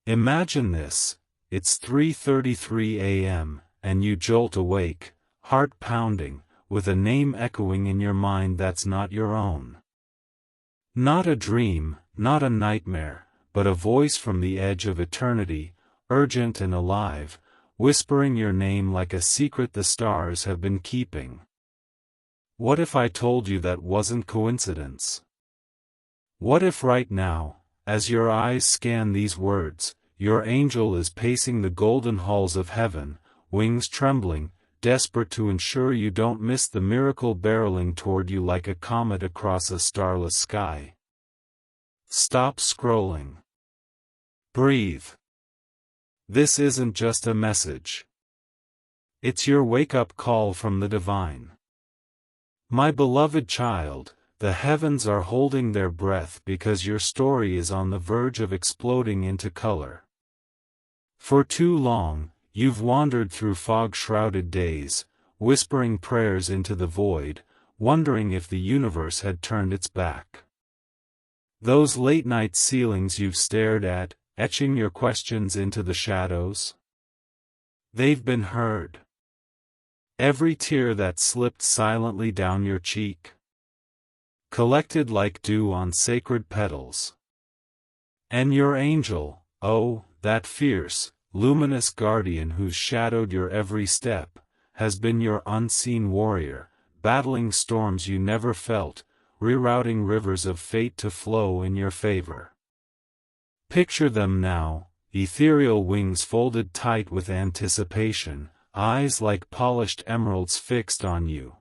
Imagine this, it's 3:33 a.m., and you jolt awake, heart pounding, with a name echoing in your mind that's not your own. Not a dream, not a nightmare, but a voice from the edge of eternity, urgent and alive, whispering your name like a secret the stars have been keeping. What if I told you that wasn't coincidence? What if right now, as your eyes scan these words, your angel is pacing the golden halls of heaven, wings trembling, desperate to ensure you don't miss the miracle barreling toward you like a comet across a starless sky? Stop scrolling. Breathe. This isn't just a message. It's your wake-up call from the divine. My beloved child, the heavens are holding their breath because your story is on the verge of exploding into color. For too long, you've wandered through fog-shrouded days, whispering prayers into the void, wondering if the universe had turned its back. Those late-night ceilings you've stared at, etching your questions into the shadows? They've been heard. Every tear that slipped silently down your cheek, collected like dew on sacred petals. And your angel, oh, that fierce, luminous guardian who's shadowed your every step, has been your unseen warrior, battling storms you never felt, rerouting rivers of fate to flow in your favor. Picture them now, ethereal wings folded tight with anticipation, eyes like polished emeralds fixed on you.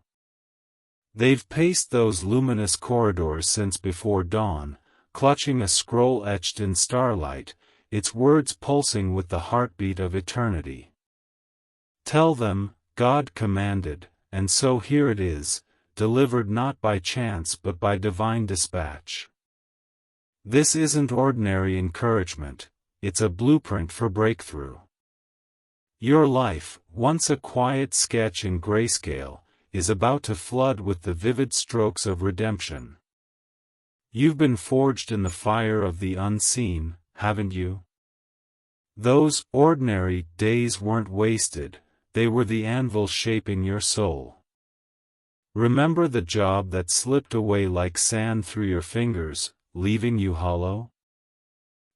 They've paced those luminous corridors since before dawn, clutching a scroll etched in starlight, its words pulsing with the heartbeat of eternity. Tell them, God commanded, and so here it is, delivered not by chance but by divine dispatch. This isn't ordinary encouragement, it's a blueprint for breakthrough. Your life, once a quiet sketch in grayscale, is about to flood with the vivid strokes of redemption. You've been forged in the fire of the unseen, haven't you? Those ordinary days weren't wasted, they were the anvil shaping your soul. Remember the job that slipped away like sand through your fingers, leaving you hollow?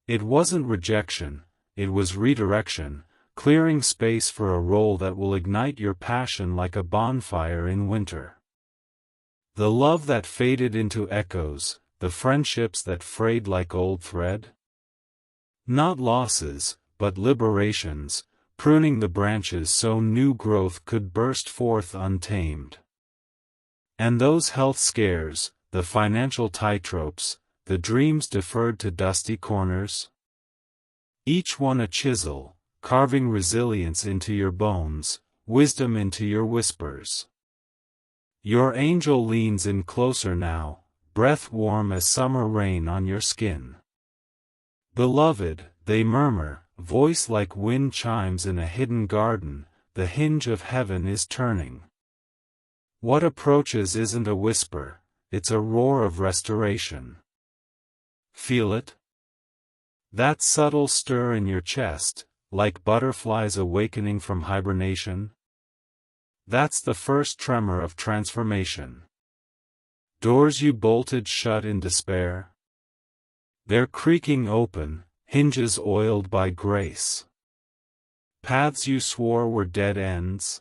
It wasn't rejection, it was redirection, clearing space for a role that will ignite your passion like a bonfire in winter. The love that faded into echoes, the friendships that frayed like old thread? Not losses, but liberations, pruning the branches so new growth could burst forth untamed. And those health scares, the financial tightropes, the dreams deferred to dusty corners? Each one a chisel, carving resilience into your bones, wisdom into your whispers. Your angel leans in closer now, breath warm as summer rain on your skin. Beloved, they murmur, voice like wind chimes in a hidden garden, the hinge of heaven is turning. What approaches isn't a whisper, it's a roar of restoration. Feel it? That subtle stir in your chest, like butterflies awakening from hibernation? That's the first tremor of transformation. Doors you bolted shut in despair? They're creaking open, hinges oiled by grace. Paths you swore were dead ends?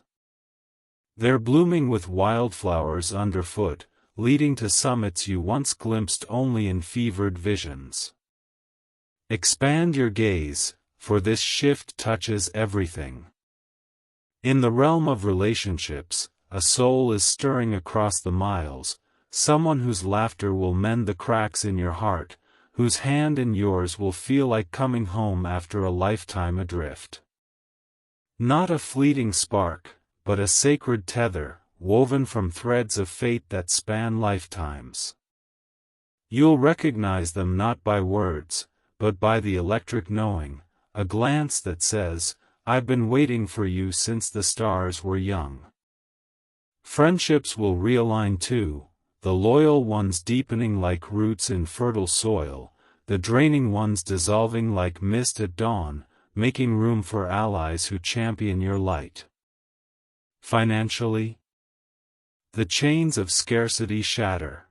They're blooming with wildflowers underfoot, leading to summits you once glimpsed only in fevered visions. Expand your gaze, for this shift touches everything. In the realm of relationships, a soul is stirring across the miles, someone whose laughter will mend the cracks in your heart, whose hand in yours will feel like coming home after a lifetime adrift. Not a fleeting spark, but a sacred tether, woven from threads of fate that span lifetimes. You'll recognize them not by words, but by the electric knowing, a glance that says, I've been waiting for you since the stars were young. Friendships will realign too, the loyal ones deepening like roots in fertile soil, the draining ones dissolving like mist at dawn, making room for allies who champion your light. Financially, the chains of scarcity shatter.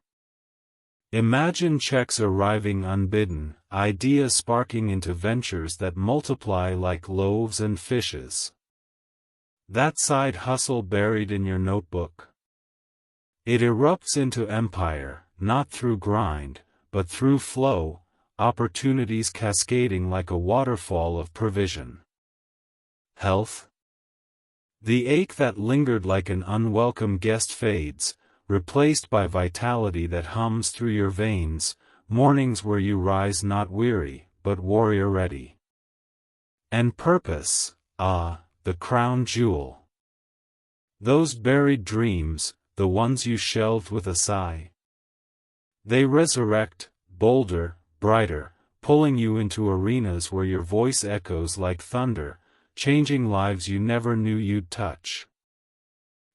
Imagine checks arriving unbidden, ideas sparking into ventures that multiply like loaves and fishes. That side hustle buried in your notebook. It erupts into empire, not through grind, but through flow, opportunities cascading like a waterfall of provision. Health? The ache that lingered like an unwelcome guest fades, replaced by vitality that hums through your veins, mornings where you rise not weary, but warrior ready. And purpose, the crown jewel. Those buried dreams, the ones you shelved with a sigh. They resurrect, bolder, brighter, pulling you into arenas where your voice echoes like thunder, changing lives you never knew you'd touch.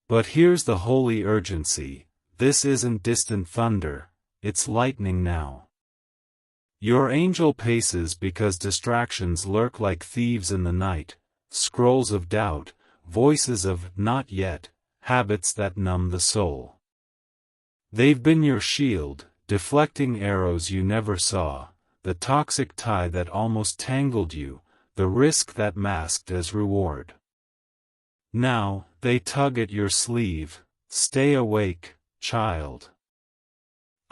But here's the holy urgency, this isn't distant thunder, it's lightning now. Your angel paces because distractions lurk like thieves in the night, scrolls of doubt, voices of not yet, habits that numb the soul. They've been your shield, deflecting arrows you never saw, the toxic tie that almost tangled you, the risk that masked as reward. Now, they tug at your sleeve, stay awake, child.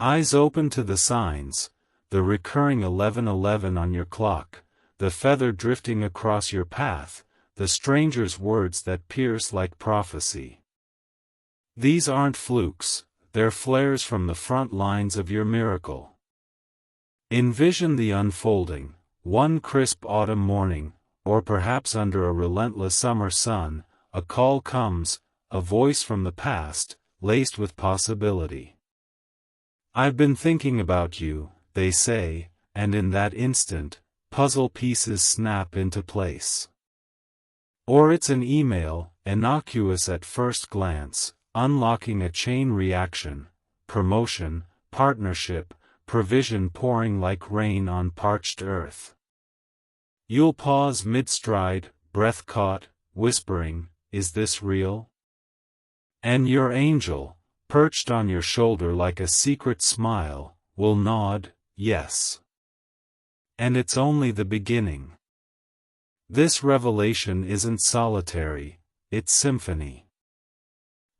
Eyes open to the signs, the recurring 11:11 on your clock, the feather drifting across your path, the stranger's words that pierce like prophecy. These aren't flukes, they're flares from the front lines of your miracle. Envision the unfolding, one crisp autumn morning, or perhaps under a relentless summer sun, a call comes, a voice from the past, laced with possibility. I've been thinking about you, they say, and in that instant, puzzle pieces snap into place. Or it's an email, innocuous at first glance, unlocking a chain reaction, promotion, partnership, provision pouring like rain on parched earth. You'll pause mid-stride, breath caught, whispering, "Is this real?" And your angel, perched on your shoulder like a secret smile, will nod, "Yes." And it's only the beginning. This revelation isn't solitary, it's symphony.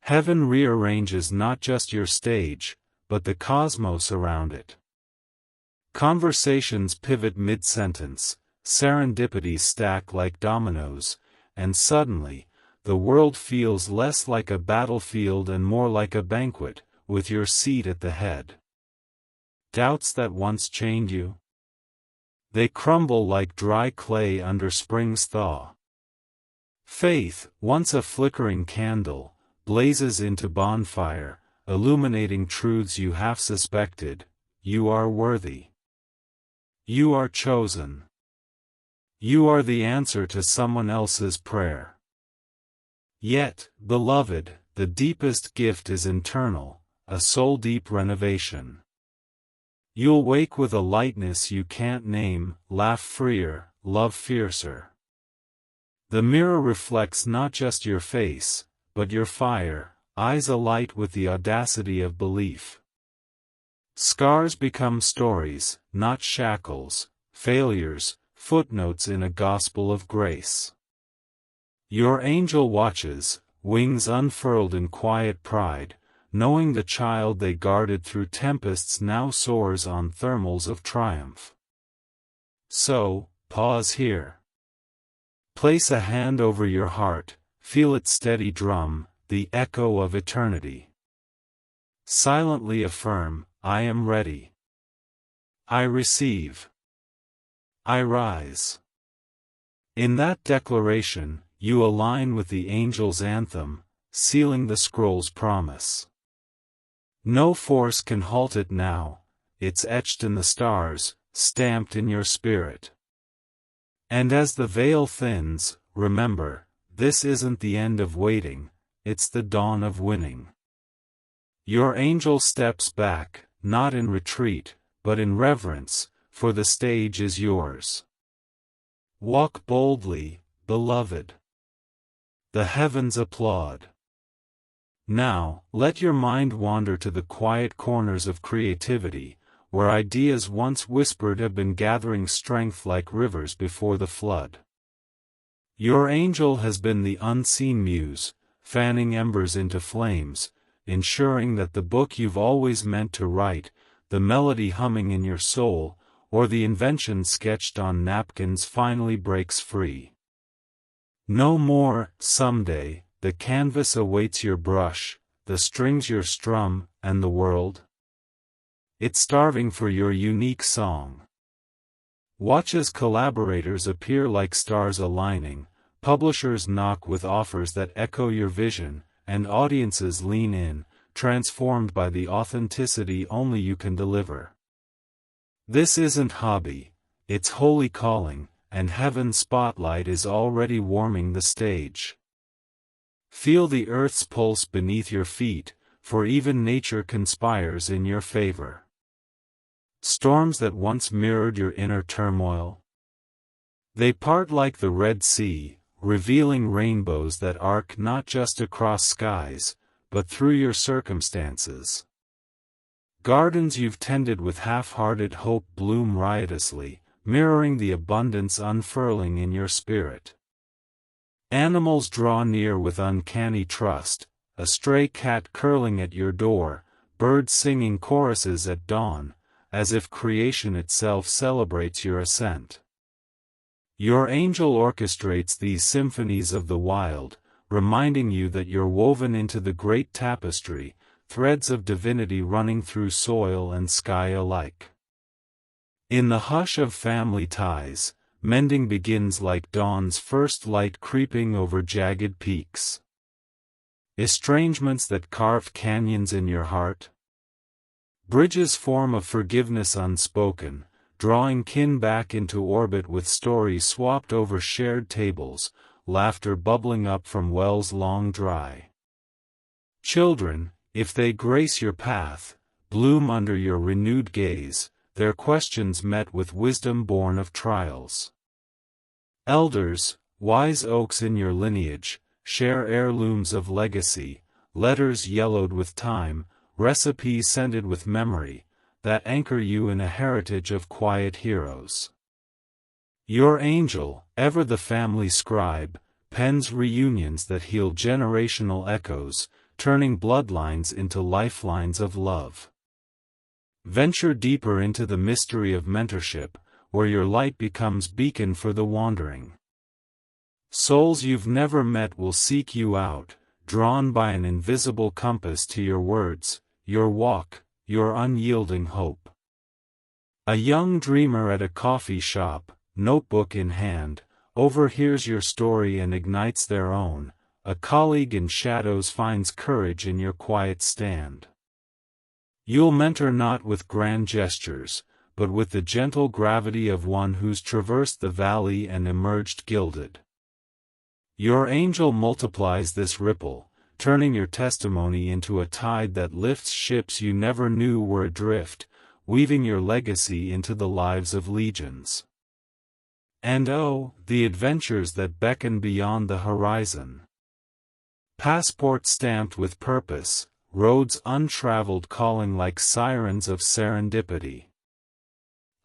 Heaven rearranges not just your stage, but the cosmos around it. Conversations pivot mid-sentence, serendipities stack like dominoes, and suddenly, the world feels less like a battlefield and more like a banquet, with your seat at the head. Doubts that once chained you? They crumble like dry clay under spring's thaw. Faith, once a flickering candle, blazes into bonfire, illuminating truths you half suspected. You are worthy. You are chosen. You are the answer to someone else's prayer. Yet, beloved, the deepest gift is internal, a soul-deep renovation. You'll wake with a lightness you can't name, laugh freer, love fiercer. The mirror reflects not just your face, but your fire, eyes alight with the audacity of belief. Scars become stories, not shackles, failures, footnotes in a gospel of grace. Your angel watches, wings unfurled in quiet pride, knowing the child they guarded through tempests now soars on thermals of triumph. So, pause here. Place a hand over your heart, feel its steady drum, the echo of eternity. Silently affirm, I am ready. I receive. I rise. In that declaration, you align with the angel's anthem, sealing the scroll's promise. No force can halt it now, it's etched in the stars, stamped in your spirit. And as the veil thins, remember, this isn't the end of waiting, it's the dawn of winning. Your angel steps back, not in retreat, but in reverence, for the stage is yours. Walk boldly, beloved. The heavens applaud. Now, let your mind wander to the quiet corners of creativity, where ideas once whispered have been gathering strength like rivers before the flood. Your angel has been the unseen muse, fanning embers into flames, ensuring that the book you've always meant to write, the melody humming in your soul, or the invention sketched on napkins finally breaks free. No more, someday, the canvas awaits your brush, the strings your strum, and the world. It's starving for your unique song. Watch as collaborators appear like stars aligning, publishers knock with offers that echo your vision, and audiences lean in, transformed by the authenticity only you can deliver. This isn't hobby, it's holy calling, and heaven's spotlight is already warming the stage. Feel the earth's pulse beneath your feet, for even nature conspires in your favor. Storms that once mirrored your inner turmoil, they part like the Red Sea, revealing rainbows that arc not just across skies, but through your circumstances. Gardens you've tended with half-hearted hope bloom riotously, mirroring the abundance unfurling in your spirit. Animals draw near with uncanny trust, a stray cat curling at your door, birds singing choruses at dawn, as if creation itself celebrates your ascent. Your angel orchestrates these symphonies of the wild, reminding you that you're woven into the great tapestry, threads of divinity running through soil and sky alike. In the hush of family ties, mending begins like dawn's first light creeping over jagged peaks. Estrangements that carved canyons in your heart. Bridges form a forgiveness unspoken, drawing kin back into orbit with stories swapped over shared tables, laughter bubbling up from wells long dry. Children, if they grace your path, bloom under your renewed gaze, their questions met with wisdom born of trials. Elders, wise oaks in your lineage, share heirlooms of legacy, letters yellowed with time, recipes scented with memory, that anchor you in a heritage of quiet heroes. Your angel, ever the family scribe, pens reunions that heal generational echoes, turning bloodlines into lifelines of love. Venture deeper into the mystery of mentorship, where your light becomes beacon for the wandering. Souls you've never met will seek you out, drawn by an invisible compass to your words, your walk, your unyielding hope. A young dreamer at a coffee shop, notebook in hand, overhears your story and ignites their own. A colleague in shadows finds courage in your quiet stand. You'll mentor not with grand gestures, but with the gentle gravity of one who's traversed the valley and emerged gilded. Your angel multiplies this ripple, turning your testimony into a tide that lifts ships you never knew were adrift, weaving your legacy into the lives of legions. And oh, the adventures that beckon beyond the horizon. Passports stamped with purpose, roads untraveled calling like sirens of serendipity.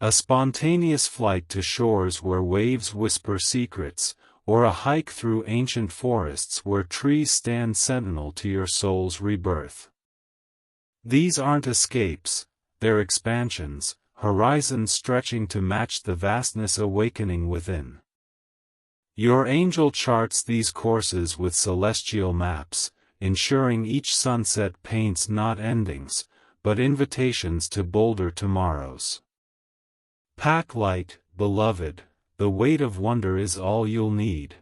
A spontaneous flight to shores where waves whisper secrets, or a hike through ancient forests where trees stand sentinel to your soul's rebirth. These aren't escapes, they're expansions, horizons stretching to match the vastness awakening within. Your angel charts these courses with celestial maps, ensuring each sunset paints not endings, but invitations to bolder tomorrows. Pack light, beloved, the weight of wonder is all you'll need.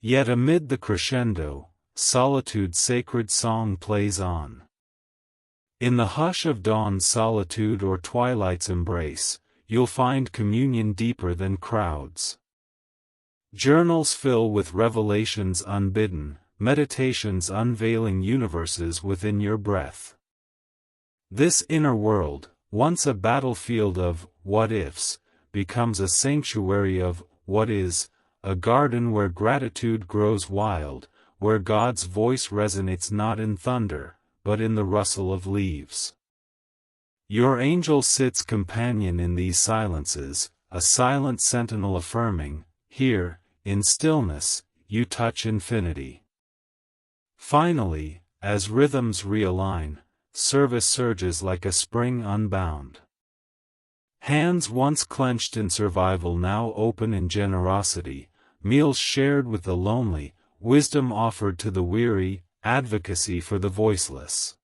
Yet amid the crescendo, solitude's sacred song plays on. In the hush of dawn's solitude or twilight's embrace, you'll find communion deeper than crowds. Journals fill with revelations unbidden, meditations unveiling universes within your breath. This inner world, once a battlefield of what ifs, becomes a sanctuary of what is, a garden where gratitude grows wild, where God's voice resonates not in thunder, but in the rustle of leaves. Your angel sits companion in these silences, a silent sentinel affirming, here, in stillness, you touch infinity. Finally, as rhythms realign, service surges like a spring unbound. Hands once clenched in survival now open in generosity, meals shared with the lonely, wisdom offered to the weary, advocacy for the voiceless.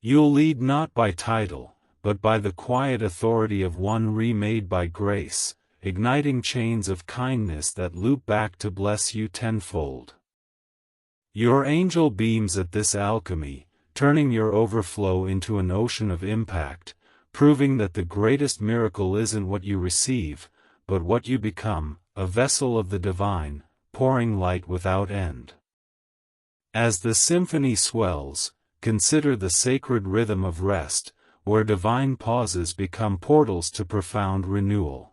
You'll lead not by title, but by the quiet authority of one remade by grace, igniting chains of kindness that loop back to bless you tenfold. Your angel beams at this alchemy, turning your overflow into an ocean of impact, proving that the greatest miracle isn't what you receive, but what you become, a vessel of the divine, pouring light without end. As the symphony swells, consider the sacred rhythm of rest, where divine pauses become portals to profound renewal.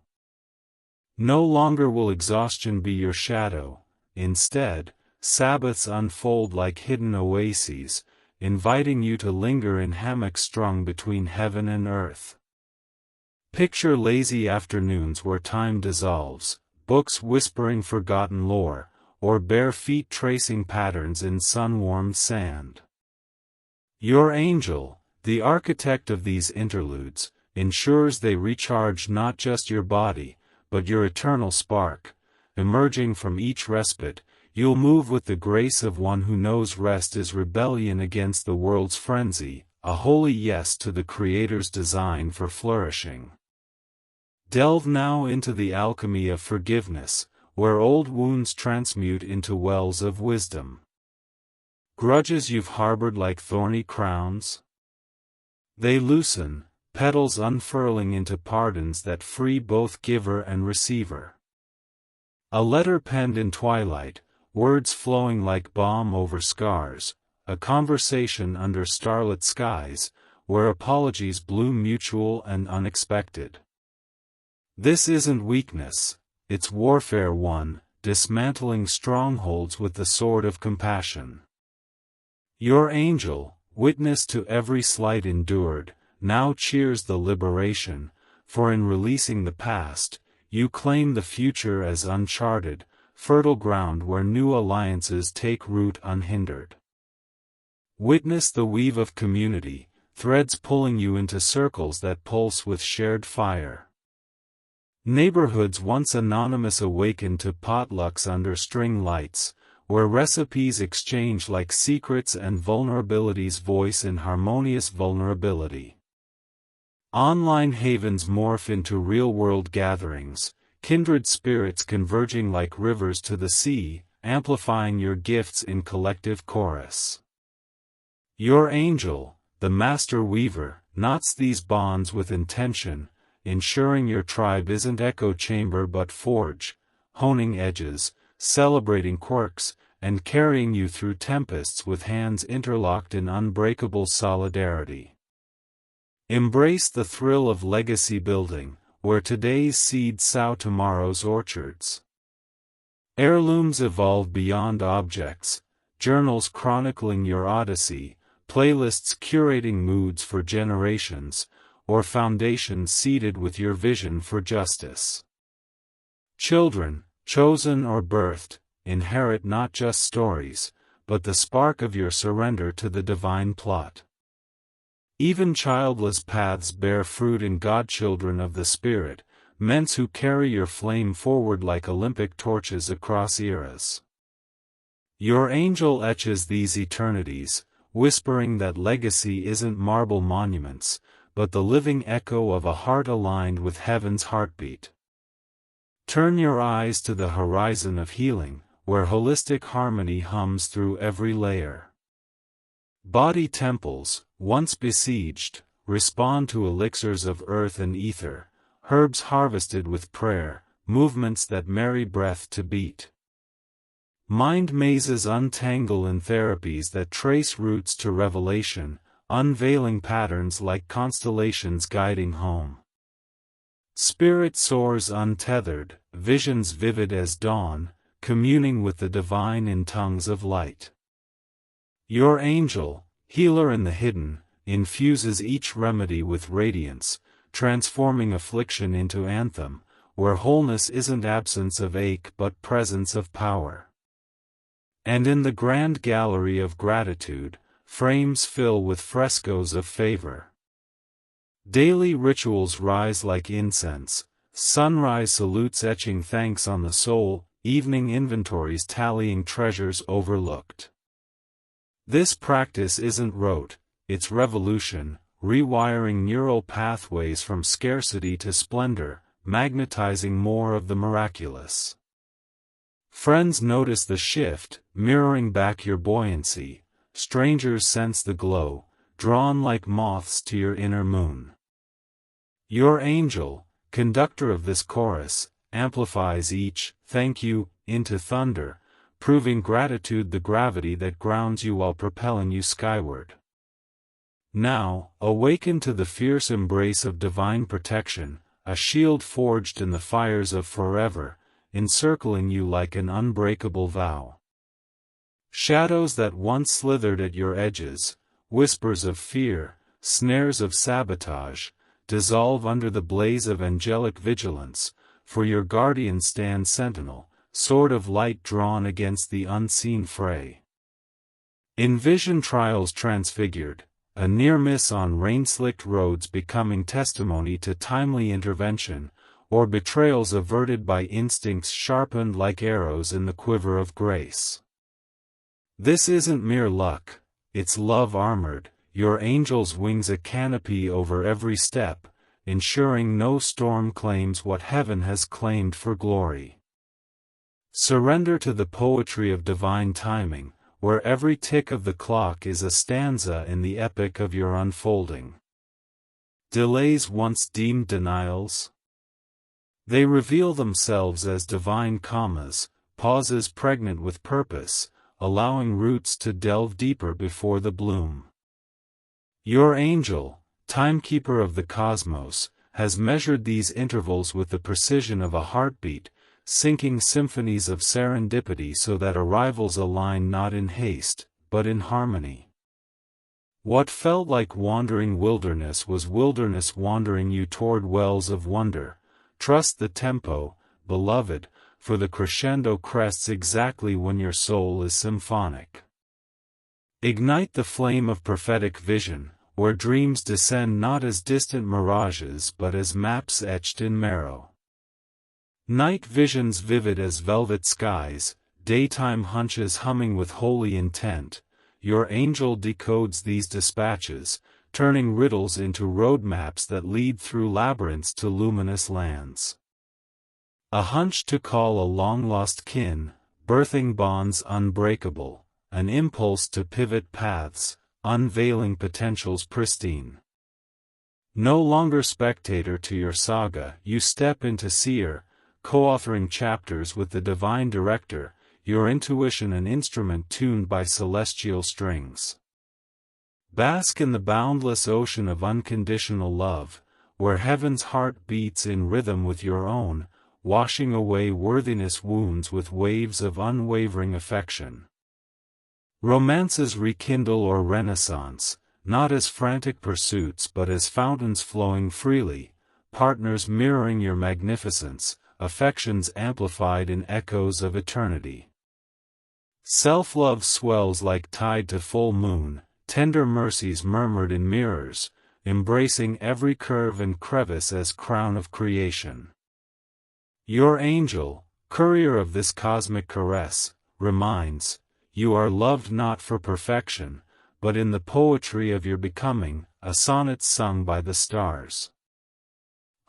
No longer will exhaustion be your shadow, instead, Sabbaths unfold like hidden oases, inviting you to linger in hammocks strung between heaven and earth. Picture lazy afternoons where time dissolves, books whispering forgotten lore, or bare feet tracing patterns in sun-warmed sand. Your angel, the architect of these interludes, ensures they recharge not just your body, but your eternal spark. Emerging from each respite, you'll move with the grace of one who knows rest is rebellion against the world's frenzy, a holy yes to the Creator's design for flourishing. Delve now into the alchemy of forgiveness, where old wounds transmute into wells of wisdom. Grudges you've harbored like thorny crowns? They loosen, petals unfurling into pardons that free both giver and receiver. A letter penned in twilight, words flowing like balm over scars, a conversation under starlit skies, where apologies bloom mutual and unexpected. This isn't weakness, it's warfare won, dismantling strongholds with the sword of compassion. Your angel, witness to every slight endured, now cheers the liberation, for in releasing the past, you claim the future as uncharted, fertile ground where new alliances take root unhindered. Witness the weave of community, threads pulling you into circles that pulse with shared fire. Neighborhoods once anonymous awaken to potlucks under string lights, where recipes exchange like secrets and vulnerabilities voice in harmonious vulnerability. Online havens morph into real-world gatherings, kindred spirits converging like rivers to the sea, amplifying your gifts in collective chorus. Your angel, the master weaver, knots these bonds with intention, ensuring your tribe isn't echo chamber but forge, honing edges, celebrating quirks, and carrying you through tempests with hands interlocked in unbreakable solidarity. Embrace the thrill of legacy building, where today's seeds sow tomorrow's orchards. Heirlooms evolve beyond objects, journals chronicling your odyssey, playlists curating moods for generations, or foundations seeded with your vision for justice. Children, chosen or birthed, inherit not just stories, but the spark of your surrender to the divine plot. Even childless paths bear fruit in godchildren of the Spirit, men who carry your flame forward like Olympic torches across eras. Your angel etches these eternities, whispering that legacy isn't marble monuments, but the living echo of a heart aligned with heaven's heartbeat. Turn your eyes to the horizon of healing, where holistic harmony hums through every layer. Body temples, once besieged, respond to elixirs of earth and ether, herbs harvested with prayer, movements that marry breath to beat. Mind mazes untangle in therapies that trace roots to revelation, unveiling patterns like constellations guiding home. Spirit soars untethered, visions vivid as dawn, communing with the divine in tongues of light. Your angel, healer in the hidden, infuses each remedy with radiance, transforming affliction into anthem, where wholeness isn't absence of ache but presence of power. And in the grand gallery of gratitude, frames fill with frescoes of favor. Daily rituals rise like incense, sunrise salutes etching thanks on the soul, evening inventories tallying treasures overlooked. This practice isn't rote, it's revolution, rewiring neural pathways from scarcity to splendor, magnetizing more of the miraculous. Friends notice the shift, mirroring back your buoyancy. Strangers sense the glow, drawn like moths to your inner moon. Your angel, conductor of this chorus, amplifies each "thank you" into thunder, proving gratitude the gravity that grounds you while propelling you skyward. Now, awaken to the fierce embrace of divine protection, a shield forged in the fires of forever, encircling you like an unbreakable vow. Shadows that once slithered at your edges, whispers of fear, snares of sabotage, dissolve under the blaze of angelic vigilance, for your guardian stands sentinel, sword of light drawn against the unseen fray. Envision trials transfigured, a near miss on rain-slicked roads becoming testimony to timely intervention, or betrayals averted by instincts sharpened like arrows in the quiver of grace. This isn't mere luck, it's love armored. Your angel's wings a canopy over every step, ensuring no storm claims what heaven has claimed for glory. Surrender to the poetry of divine timing, where every tick of the clock is a stanza in the epic of your unfolding. Delays once deemed denials? They reveal themselves as divine commas, pauses pregnant with purpose, allowing roots to delve deeper before the bloom. Your angel, timekeeper of the cosmos, has measured these intervals with the precision of a heartbeat, syncing symphonies of serendipity so that arrivals align not in haste, but in harmony. What felt like wandering wilderness was wilderness wandering you toward wells of wonder. Trust the tempo, beloved, for the crescendo crests exactly when your soul is symphonic. Ignite the flame of prophetic vision, where dreams descend not as distant mirages but as maps etched in marrow. Night visions vivid as velvet skies, daytime hunches humming with holy intent. Your angel decodes these dispatches, turning riddles into roadmaps that lead through labyrinths to luminous lands. A hunch to call a long-lost kin, birthing bonds unbreakable, an impulse to pivot paths, unveiling potentials pristine. No longer spectator to your saga, you step into seer, co-authoring chapters with the divine director, your intuition an instrument tuned by celestial strings. Bask in the boundless ocean of unconditional love, where heaven's heart beats in rhythm with your own, washing away worthiness wounds with waves of unwavering affection. Romances rekindle or renaissance, not as frantic pursuits but as fountains flowing freely, partners mirroring your magnificence, affections amplified in echoes of eternity. Self-love swells like tide to full moon, tender mercies murmured in mirrors, embracing every curve and crevice as crown of creation. Your angel, courier of this cosmic caress, reminds, you are loved not for perfection, but in the poetry of your becoming, a sonnet sung by the stars.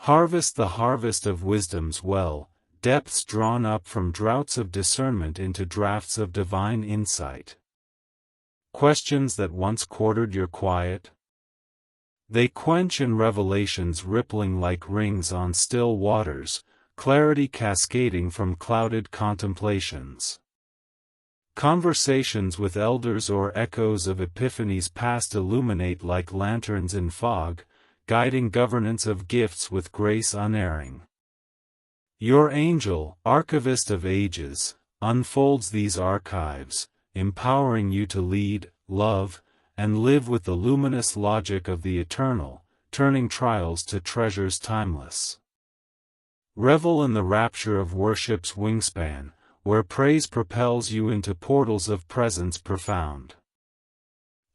Harvest the harvest of wisdom's well, depths drawn up from droughts of discernment into draughts of divine insight. Questions that once quartered your quiet? They quench in revelations rippling like rings on still waters, clarity cascading from clouded contemplations. Conversations with elders or echoes of epiphanies past illuminate like lanterns in fog, guiding governance of gifts with grace unerring. Your angel, archivist of ages, unfolds these archives, empowering you to lead, love, and live with the luminous logic of the eternal, turning trials to treasures timeless. Revel in the rapture of worship's wingspan, where praise propels you into portals of presence profound.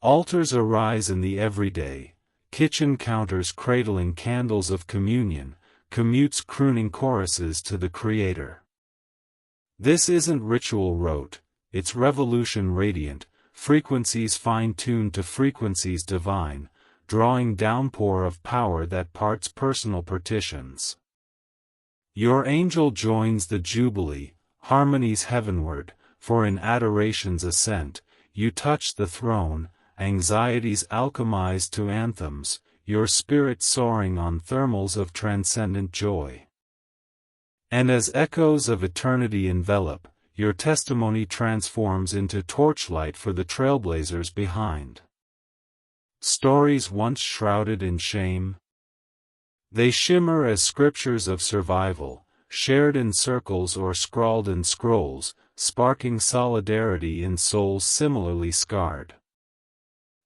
Altars arise in the everyday, kitchen counters cradling candles of communion, commutes crooning choruses to the Creator. This isn't ritual rote, it's revolution radiant, frequencies fine-tuned to frequencies divine, drawing downpour of power that parts personal partitions. Your angel joins the jubilee, harmonies heavenward, for in adoration's ascent, you touch the throne, anxieties alchemized to anthems, your spirit soaring on thermals of transcendent joy. And as echoes of eternity envelop, your testimony transforms into torchlight for the trailblazers behind. Stories once shrouded in shame, they shimmer as scriptures of survival, shared in circles or scrawled in scrolls, sparking solidarity in souls similarly scarred.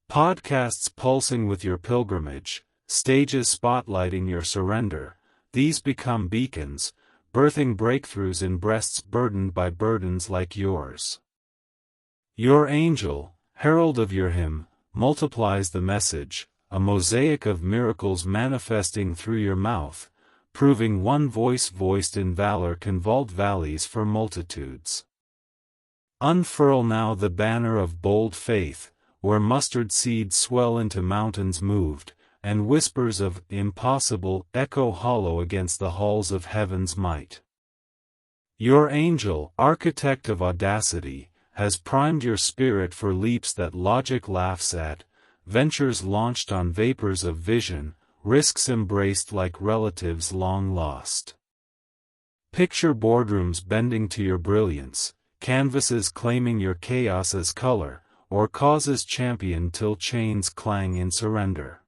Podcasts pulsing with your pilgrimage, stages spotlighting your surrender, these become beacons, birthing breakthroughs in breasts burdened by burdens like yours. Your angel, herald of your hymn, multiplies the message, a mosaic of miracles manifesting through your mouth, proving one voice voiced in valor can vault valleys for multitudes. Unfurl now the banner of bold faith, where mustard seeds swell into mountains moved, and whispers of impossible echo hollow against the halls of heaven's might. Your angel, architect of audacity, has primed your spirit for leaps that logic laughs at, ventures launched on vapors of vision, risks embraced like relatives long lost. Picture boardrooms bending to your brilliance, canvases claiming your chaos as color, or causes championed till chains clang in surrender.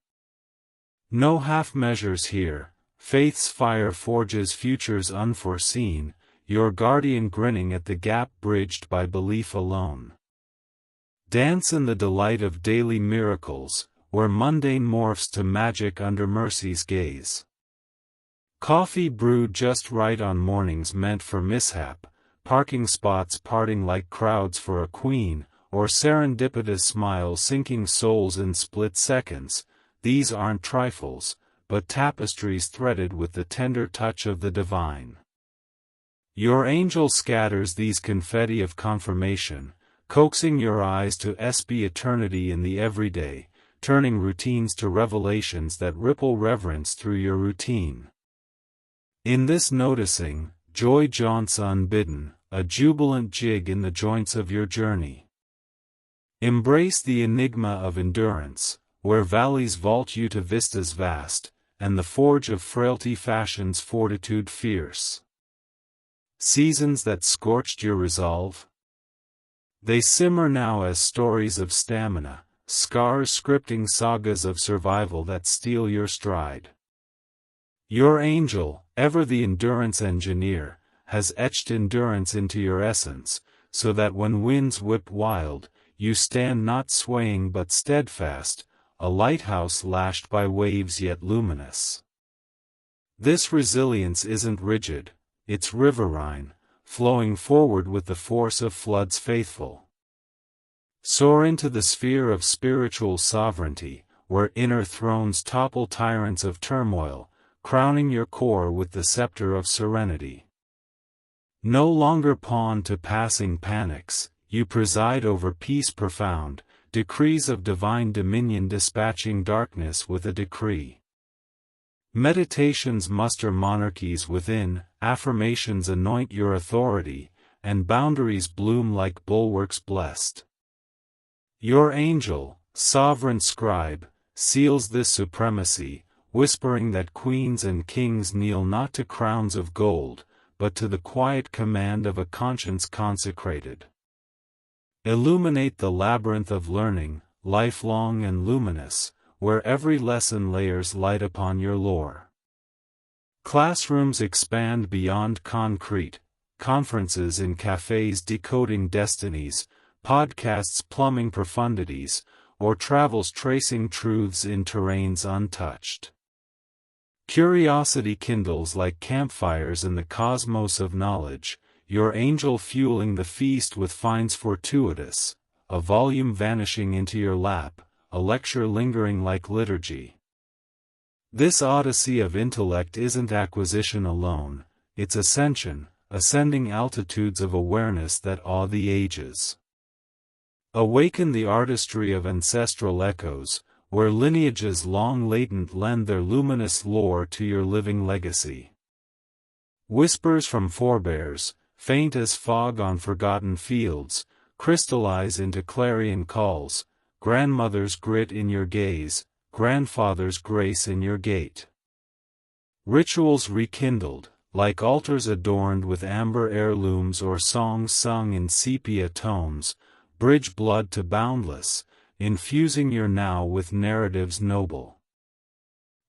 No half measures here, faith's fire forges futures unforeseen, your guardian grinning at the gap bridged by belief alone. Dance in the delight of daily miracles, where mundane morphs to magic under mercy's gaze. Coffee brewed just right on mornings meant for mishap, parking spots parting like crowds for a queen, or serendipitous smiles sinking souls in split seconds, these aren't trifles, but tapestries threaded with the tender touch of the divine. Your angel scatters these confetti of confirmation, coaxing your eyes to SB eternity in the everyday, turning routines to revelations that ripple reverence through your routine. In this noticing, joy jaunts unbidden, a jubilant jig in the joints of your journey. Embrace the enigma of endurance, where valleys vault you to vistas vast, and the forge of frailty fashions fortitude fierce. Seasons that scorched your resolve? They simmer now as stories of stamina, scars scripting sagas of survival that steal your stride. Your angel, ever the endurance engineer, has etched endurance into your essence, so that when winds whip wild, you stand not swaying but steadfast, a lighthouse lashed by waves yet luminous. This resilience isn't rigid, it's riverine, flowing forward with the force of floods faithful. Soar into the sphere of spiritual sovereignty, where inner thrones topple tyrants of turmoil, crowning your core with the scepter of serenity. No longer pawn to passing panics, you preside over peace profound, decrees of divine dominion dispatching darkness with a decree. Meditations muster monarchies within, affirmations anoint your authority, and boundaries bloom like bulwarks blessed. Your angel, sovereign scribe, seals this supremacy, whispering that queens and kings kneel not to crowns of gold, but to the quiet command of a conscience consecrated. Illuminate the labyrinth of learning, lifelong and luminous, where every lesson layers light upon your lore. Classrooms expand beyond concrete, conferences in cafes decoding destinies, podcasts plumbing profundities, or travels tracing truths in terrains untouched. Curiosity kindles like campfires in the cosmos of knowledge, your angel fueling the feast with finds fortuitous, a volume vanishing into your lap, a lecture lingering like liturgy. This odyssey of intellect isn't acquisition alone, it's ascension, ascending altitudes of awareness that awe the ages. Awaken the artistry of ancestral echoes, where lineages long latent lend their luminous lore to your living legacy. Whispers from forebears, faint as fog on forgotten fields, crystallize into clarion calls, grandmother's grit in your gaze, grandfather's grace in your gait. Rituals rekindled, like altars adorned with amber heirlooms or songs sung in sepia tones, bridge blood to boundless, infusing your now with narratives noble.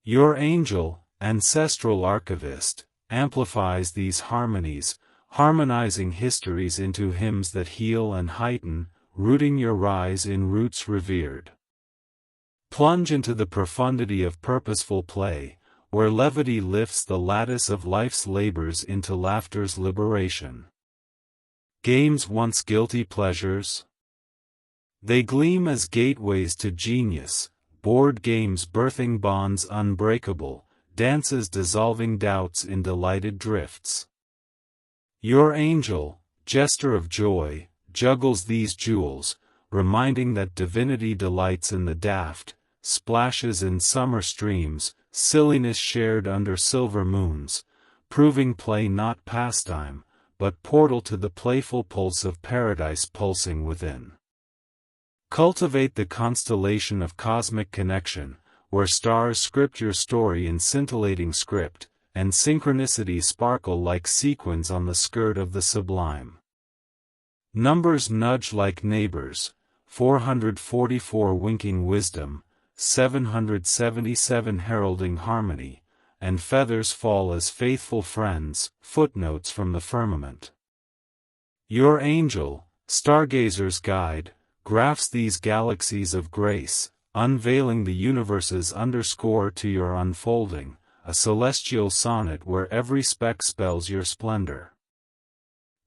Your angel, ancestral archivist, amplifies these harmonies, harmonizing histories into hymns that heal and heighten, rooting your rise in roots revered. Plunge into the profundity of purposeful play, where levity lifts the lattice of life's labors into laughter's liberation. Games once guilty pleasures? They gleam as gateways to genius, board games birthing bonds unbreakable, dances dissolving doubts in delighted drifts. Your angel, jester of joy, juggles these jewels, reminding that divinity delights in the daft, splashes in summer streams, silliness shared under silver moons, proving play not pastime, but portal to the playful pulse of paradise pulsing within. Cultivate the constellation of cosmic connection, where stars script your story in scintillating script, and synchronicities sparkle like sequins on the skirt of the sublime. Numbers nudge like neighbors, 444 winking wisdom, 777 heralding harmony, and feathers fall as faithful friends, footnotes from the firmament. Your angel, stargazer's guide, graphs these galaxies of grace, unveiling the universe's underscore to your unfolding, a celestial sonnet where every speck spells your splendor.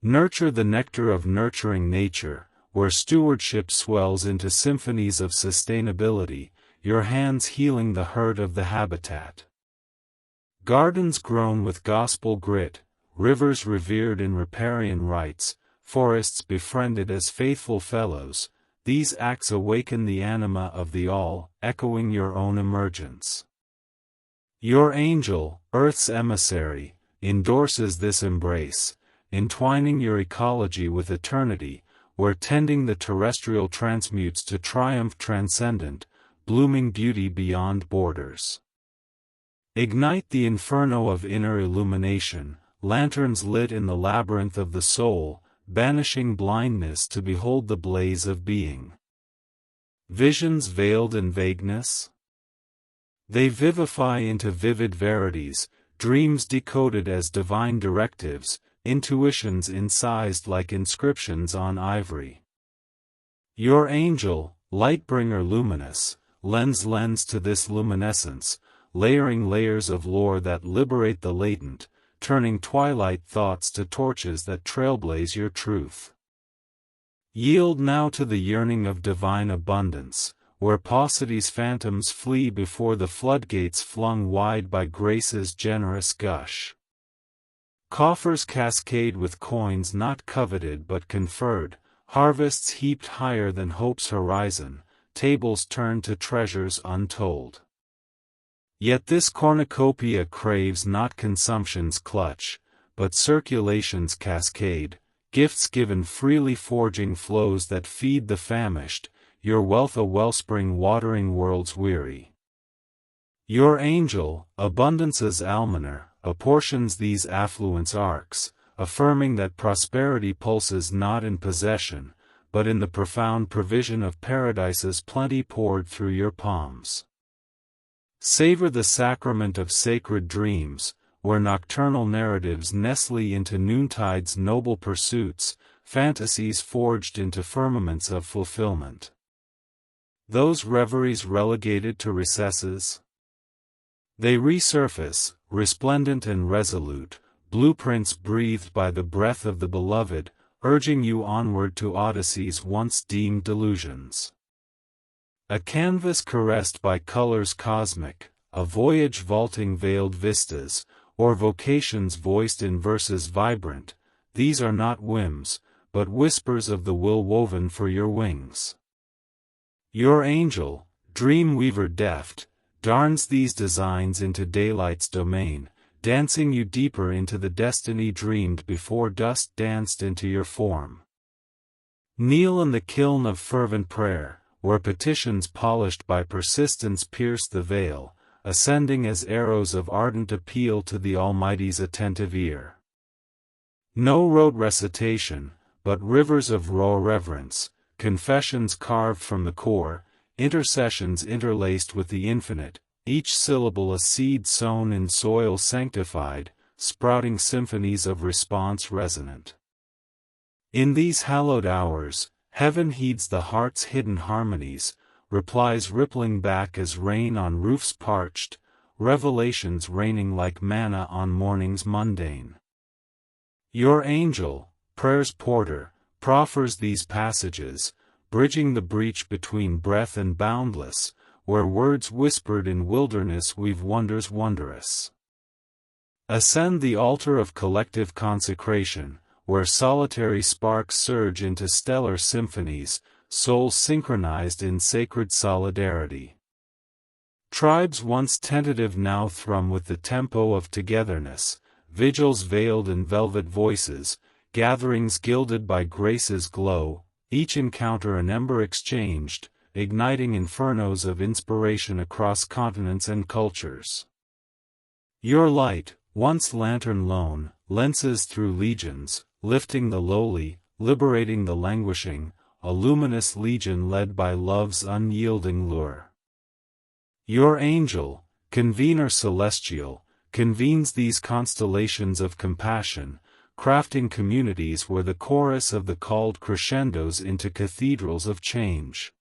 Nurture the nectar of nurturing nature, where stewardship swells into symphonies of sustainability, your hands healing the hurt of the habitat. Gardens grown with gospel grit, rivers revered in riparian rites, forests befriended as faithful fellows, these acts awaken the anima of the all, echoing your own emergence. Your angel, Earth's emissary, endorses this embrace, entwining your ecology with eternity, where tending the terrestrial transmutes to triumph transcendent, blooming beauty beyond borders. Ignite the inferno of inner illumination, lanterns lit in the labyrinth of the soul, banishing blindness to behold the blaze of being. Visions veiled in vagueness? They vivify into vivid verities, dreams decoded as divine directives, intuitions incised like inscriptions on ivory. Your angel, lightbringer luminous, lends lens to this luminescence, layering layers of lore that liberate the latent, turning twilight thoughts to torches that trailblaze your truth. Yield now to the yearning of divine abundance, where paucity's phantoms flee before the floodgates flung wide by grace's generous gush. Coffers cascade with coins not coveted but conferred, harvests heaped higher than hope's horizon, tables turned to treasures untold. Yet this cornucopia craves not consumption's clutch, but circulation's cascade, gifts given freely forging flows that feed the famished, your wealth a wellspring watering worlds weary. Your angel, abundance's almoner, apportions these affluence arcs, affirming that prosperity pulses not in possession, but in the profound provision of paradise's plenty poured through your palms. Savor the sacrament of sacred dreams, where nocturnal narratives nestle into noontide's noble pursuits, fantasies forged into firmaments of fulfillment. Those reveries relegated to recesses? They resurface, resplendent and resolute, blueprints breathed by the breath of the beloved, urging you onward to odysseys once deemed delusions. A canvas caressed by colors cosmic, a voyage vaulting veiled vistas, or vocations voiced in verses vibrant, these are not whims, but whispers of the will woven for your wings. Your angel, dream weaver deft, darns these designs into daylight's domain, dancing you deeper into the destiny dreamed before dust danced into your form. Kneel in the kiln of fervent prayer, where petitions polished by persistence pierce the veil, ascending as arrows of ardent appeal to the Almighty's attentive ear. No rote recitation, but rivers of raw reverence, confessions carved from the core, intercessions interlaced with the infinite, each syllable a seed sown in soil sanctified, sprouting symphonies of response resonant. In these hallowed hours, heaven heeds the heart's hidden harmonies, replies rippling back as rain on roofs parched, revelations raining like manna on mornings mundane. Your angel, prayer's porter, proffers these passages, bridging the breach between breath and boundless, where words whispered in wilderness weave wonders wondrous. Ascend the altar of collective consecration, where solitary sparks surge into stellar symphonies, souls synchronized in sacred solidarity. Tribes once tentative now thrum with the tempo of togetherness, vigils veiled in velvet voices, gatherings gilded by grace's glow, each encounter an ember exchanged, igniting infernos of inspiration across continents and cultures. Your light, once lantern lone, lenses through legions, lifting the lowly, liberating the languishing, a luminous legion led by love's unyielding lure. Your angel, convener celestial, convenes these constellations of compassion, crafting communities where the chorus of the called crescendos into cathedrals of change.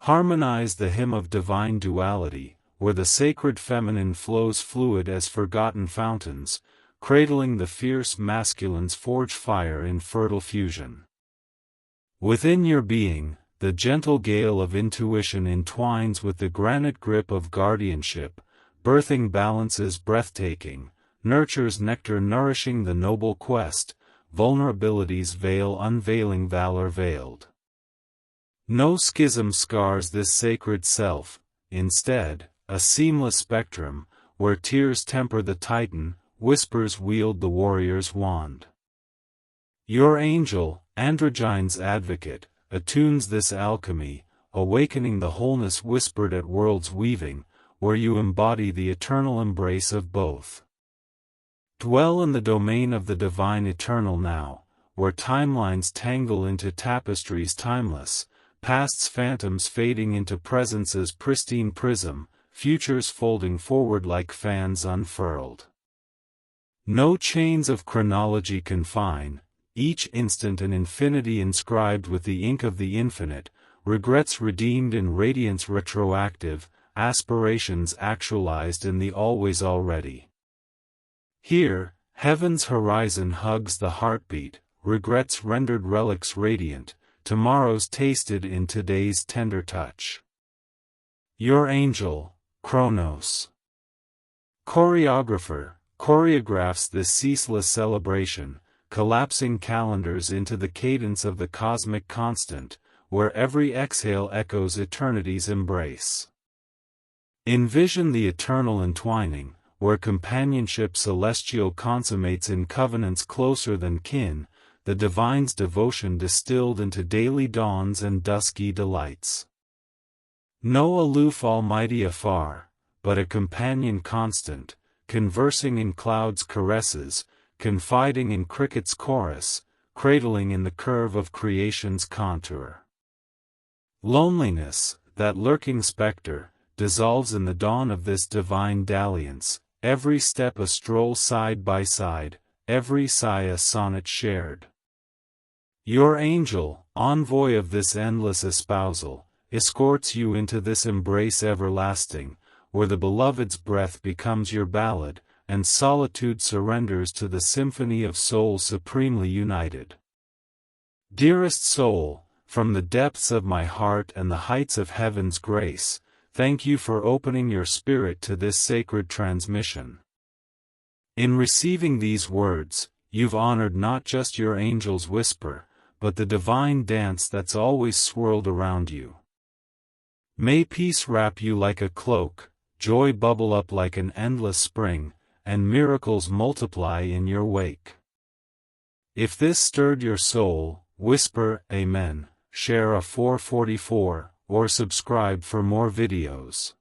Harmonize the hymn of divine duality, where the sacred feminine flows fluid as forgotten fountains, cradling the fierce masculine's forge fire in fertile fusion. Within your being, the gentle gale of intuition entwines with the granite grip of guardianship, birthing balances breathtaking, nurtures nectar nourishing the noble quest, vulnerabilities veil unveiling valor veiled. No schism scars this sacred self, instead, a seamless spectrum, where tears temper the titan, whispers wield the warrior's wand. Your angel, androgyne's advocate, attunes this alchemy, awakening the wholeness whispered at world's weaving, where you embody the eternal embrace of both. Dwell in the domain of the divine eternal now, where timelines tangle into tapestries timeless, past's phantoms fading into presence's pristine prism, futures folding forward like fans unfurled. No chains of chronology confine, each instant an infinity inscribed with the ink of the infinite, regrets redeemed in radiance retroactive, aspirations actualized in the always already. Here, heaven's horizon hugs the heartbeat, regrets rendered relics radiant, tomorrow's tasted in today's tender touch. Your angel, Kronos. Choreographer, choreographs this ceaseless celebration, collapsing calendars into the cadence of the cosmic constant, where every exhale echoes eternity's embrace. Envision the eternal entwining, where companionship celestial consummates in covenants closer than kin, the divine's devotion distilled into daily dawns and dusky delights. No aloof almighty afar, but a companion constant, conversing in clouds' caresses, confiding in cricket's chorus, cradling in the curve of creation's contour. Loneliness, that lurking specter, dissolves in the dawn of this divine dalliance, every step a stroll side by side, every sigh a sonnet shared. Your angel, envoy of this endless espousal, escorts you into this embrace everlasting, where the beloved's breath becomes your ballad, and solitude surrenders to the symphony of souls supremely united. Dearest soul, from the depths of my heart and the heights of heaven's grace, thank you for opening your spirit to this sacred transmission. In receiving these words, you've honored not just your angel's whisper, but the divine dance that's always swirled around you. May peace wrap you like a cloak, joy bubble up like an endless spring, and miracles multiply in your wake. If this stirred your soul, whisper Amen, share a 444, or subscribe for more videos.